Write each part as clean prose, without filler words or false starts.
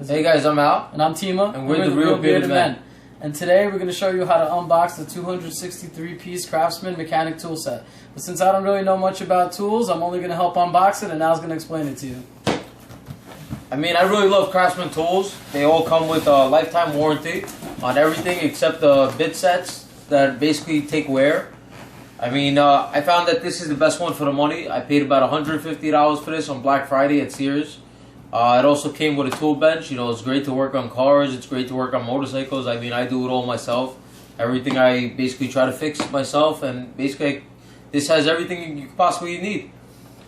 Hey guys, I'm Al. And I'm Tima. And we're the Real Bearded Men. And today we're going to show you how to unbox the 263-piece Craftsman mechanic tool set. But since I don't really know much about tools, I'm only going to help unbox it, and Al's going to explain it to you. I mean, I really love Craftsman tools. They all come with a lifetime warranty on everything except the bit sets that basically take wear. I mean, I found that this is the best one for the money. I paid about $150 for this on Black Friday at Sears. It also came with a tool bench. You know, it's great to work on cars. It's great to work on motorcycles. I mean, I do it all myself. Everything I basically try to fix myself, and basically this has everything you could possibly need.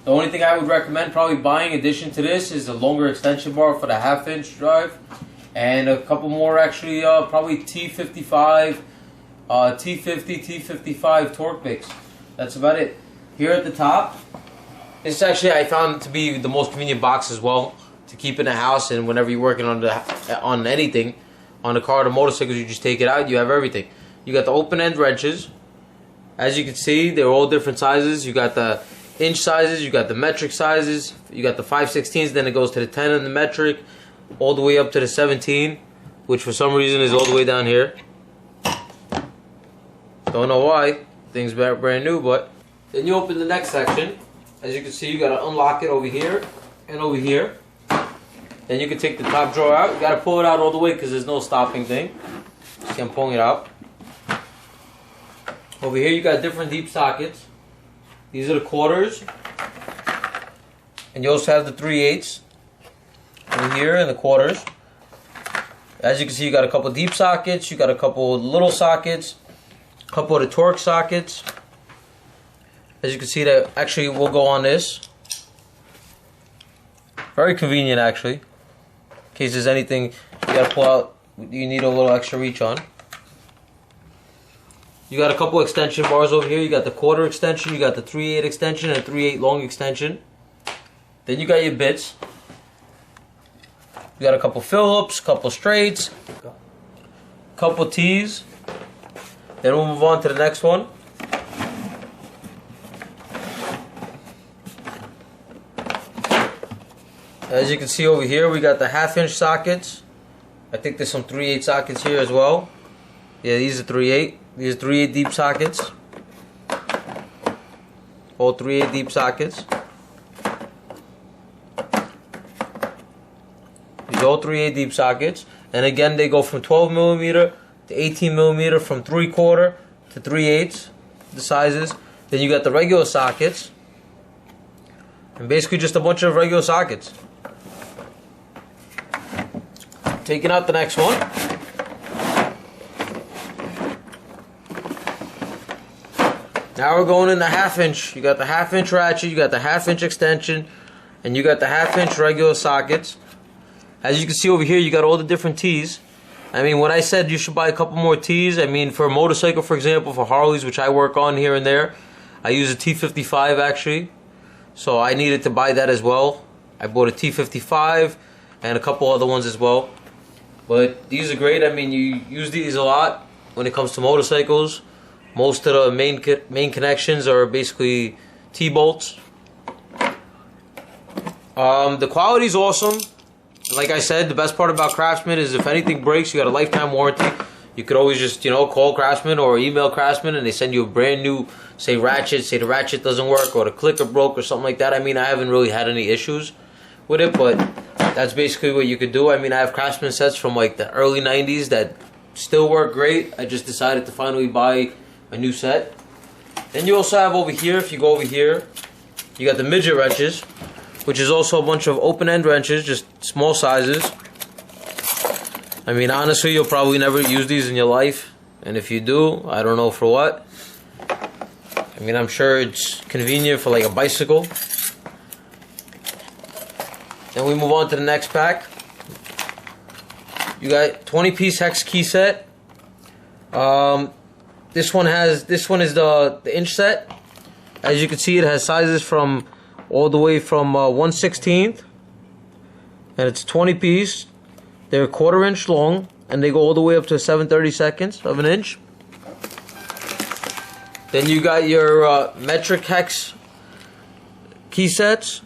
The only thing I would recommend probably buying in addition to this is a longer extension bar for the half-inch drive, and a couple more actually, probably T55, T50, T55 torque picks. That's about it. Here at the top, this actually I found to be the most convenient box as well to keep in the house, and whenever you're working on anything, on the car or the motorcycles, you just take it out, you have everything. You got the open end wrenches. As you can see, they're all different sizes. You got the inch sizes, you got the metric sizes, you got the 5/16, then it goes to the 10 and the metric, all the way up to the 17, which for some reason is all the way down here. Don't know why, things brand new, but then you open the next section. As you can see, you gotta unlock it over here and over here. Then you can take the top drawer out. You gotta pull it out all the way because there's no stopping thing. See, I'm pulling it out. Over here you got different deep sockets. These are the quarters. And you also have the 3/8 over here and the quarters. As you can see, you got a couple deep sockets, you got a couple little sockets, a couple of the torque sockets. As you can see, that actually will go on this. Very convenient actually. In case there's anything you gotta pull out, you need a little extra reach on. You got a couple extension bars over here. You got the quarter extension, you got the 3/8 extension, and a 3/8 long extension. Then you got your bits. You got a couple Phillips, couple straights, couple T's. Then we'll move on to the next one. As you can see over here, we got the half-inch sockets. I think there's some 3/8 sockets here as well. Yeah, these are 3/8. These are 3/8 deep sockets. All 3/8 deep sockets. These are all 3/8 deep sockets. And again, they go from 12mm to 18mm, from 3/4 to 3/8, the sizes. Then you got the regular sockets. And basically just a bunch of regular sockets. Taking out the next one. Now we're going in the half-inch. You got the half-inch ratchet, you got the half-inch extension, and you got the half-inch regular sockets. As you can see over here, you got all the different T's. I mean, when I said you should buy a couple more T's, I mean for a motorcycle, for example, for Harleys, which I work on here and there, I use a T55 actually. So I needed to buy that as well. I bought a T55 and a couple other ones as well. But these are great. I mean, you use these a lot when it comes to motorcycles. Most of the main connections are basically T-bolts. The quality is awesome. Like I said, the best part about Craftsman is if anything breaks, you got a lifetime warranty. You could always just, you know, call Craftsman or email Craftsman and they send you a brand new, say ratchet, say the ratchet doesn't work or the clicker broke or something like that. I mean, I haven't really had any issues with it, but that's basically what you could do. I mean, I have Craftsman sets from like the early 90s that still work great. I just decided to finally buy a new set. Then you also have over here, if you go over here, you got the Midget wrenches, which is also a bunch of open end wrenches, just small sizes. I mean, honestly, you'll probably never use these in your life. And if you do, I don't know for what. I mean, I'm sure it's convenient for like a bicycle. Then we move on to the next pack. You got 20-piece hex key set. This one is the inch set. As you can see, it has sizes from all the way from 1/16, and it's 20-piece. They're 1/4 inch long, and they go all the way up to 7/32 of an inch. Then you got your metric hex key sets,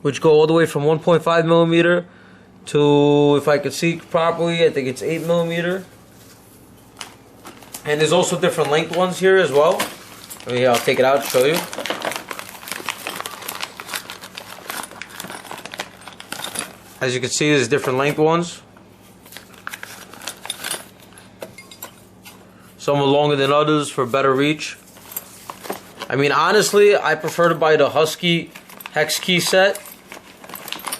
which go all the way from 1.5mm to, if I could see properly, I think it's 8mm. And there's also different length ones here as well. I mean, I'll take it out to show you. As you can see, there's different length ones. Some are longer than others for better reach. I mean, honestly, I prefer to buy the Husky hex key set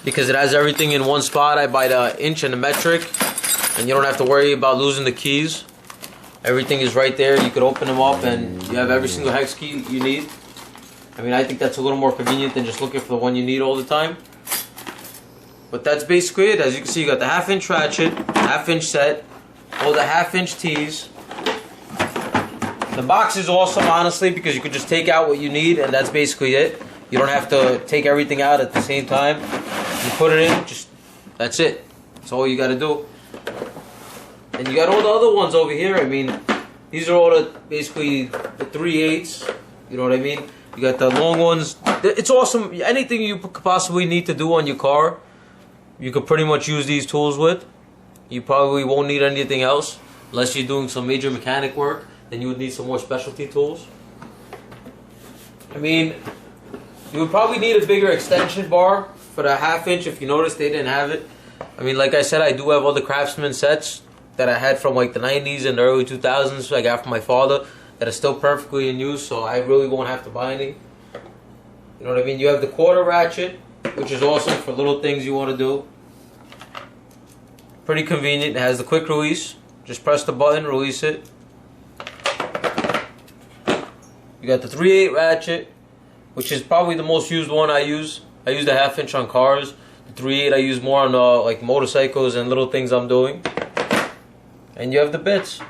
because it has everything in one spot. I buy the inch and the metric, and you don't have to worry about losing the keys. Everything is right there. You could open them up and you have every single hex key you need. I mean, I think that's a little more convenient than just looking for the one you need all the time. But that's basically it. As you can see, you got the 1/2-inch ratchet, 1/2-inch set, all the 1/2-inch tees. The box is awesome, honestly, because you could just take out what you need and that's basically it. You don't have to take everything out at the same time. You put it in, that's it. That's all you got to do. And you got all the other ones over here. I mean, these are all basically the 3/8. You know what I mean? You got the long ones. It's awesome. Anything you could possibly need to do on your car, you could pretty much use these tools with. You probably won't need anything else unless you're doing some major mechanic work. Then you would need some more specialty tools. I mean, you would probably need a bigger extension bar for the 1/2-inch. If you notice, they didn't have it. I mean, like I said, I do have other Craftsman sets that I had from like the 90s and the early 2000s. I got from my father that are still perfectly in use, so I really won't have to buy any. You know what I mean? You have the 1/4 ratchet, which is awesome for little things you want to do. Pretty convenient. It has the quick release. Just press the button, release it. You got the 3/8 ratchet, which is probably the most used one I use. I use the 1/2-inch on cars. The 3/8 I use more on like motorcycles and little things I'm doing. And you have the bits.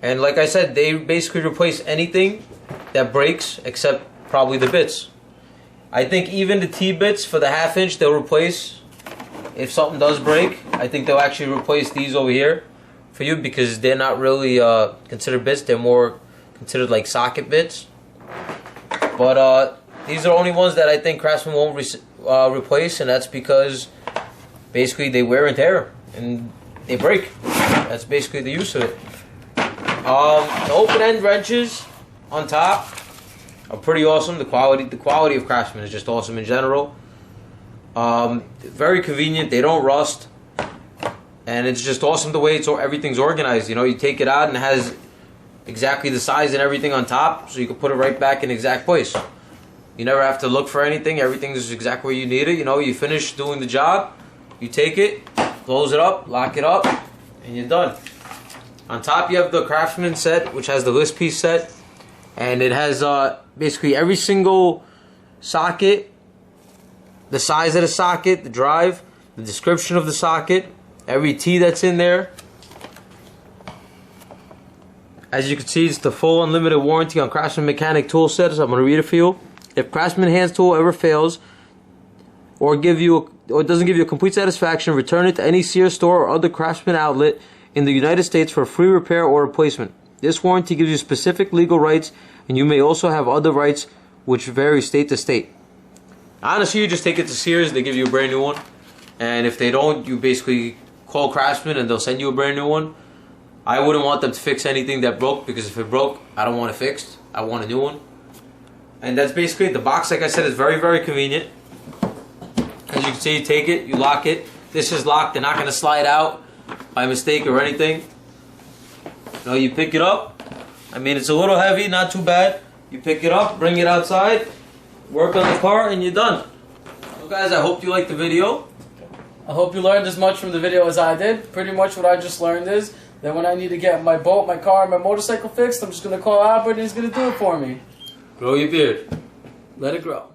And like I said, they basically replace anything that breaks except probably the bits. I think even the T-bits for the 1/2-inch they'll replace if something does break. I think they'll actually replace these over here for you because they're not really considered bits. They're more considered like socket bits. But these are the only ones that I think Craftsman won't replace, and that's because basically they wear and tear and they break. That's basically the use of it. The open-end wrenches on top are pretty awesome. The quality of Craftsman is just awesome in general. Very convenient. They don't rust, and it's just awesome the way everything's organized. You know, you take it out and it has exactly the size and everything on top, so you can put it right back in the exact place. You never have to look for anything. Everything is exactly where you need it. You know, you finish doing the job, you take it, close it up, lock it up, and you're done. On top, you have the Craftsman set, which has the list piece set, and it has basically every single socket, the size of the socket, the drive, the description of the socket, every T that's in there. As you can see, it's the full unlimited warranty on Craftsman mechanic tool sets. I'm going to read it for you. If Craftsman hand tool ever fails or doesn't give you a complete satisfaction, return it to any Sears store or other Craftsman outlet in the United States for free repair or replacement. This warranty gives you specific legal rights, and you may also have other rights which vary state to state. Honestly, you just take it to Sears, they give you a brand new one. And if they don't, you basically call Craftsman and they'll send you a brand new one. I wouldn't want them to fix anything that broke, because if it broke, I don't want it fixed. I want a new one. And that's basically it. The box, like I said, is very, very convenient. As you can see, you take it, you lock it. This is locked. They're not going to slide out by mistake or anything. You know, you pick it up. I mean, it's a little heavy, not too bad. You pick it up, bring it outside, work on the car, and you're done. So guys, I hope you liked the video. I hope you learned as much from the video as I did. Pretty much what I just learned is that when I need to get my boat, my car, and my motorcycle fixed, I'm just going to call Albert and he's going to do it for me. Grow your beard. Let it grow.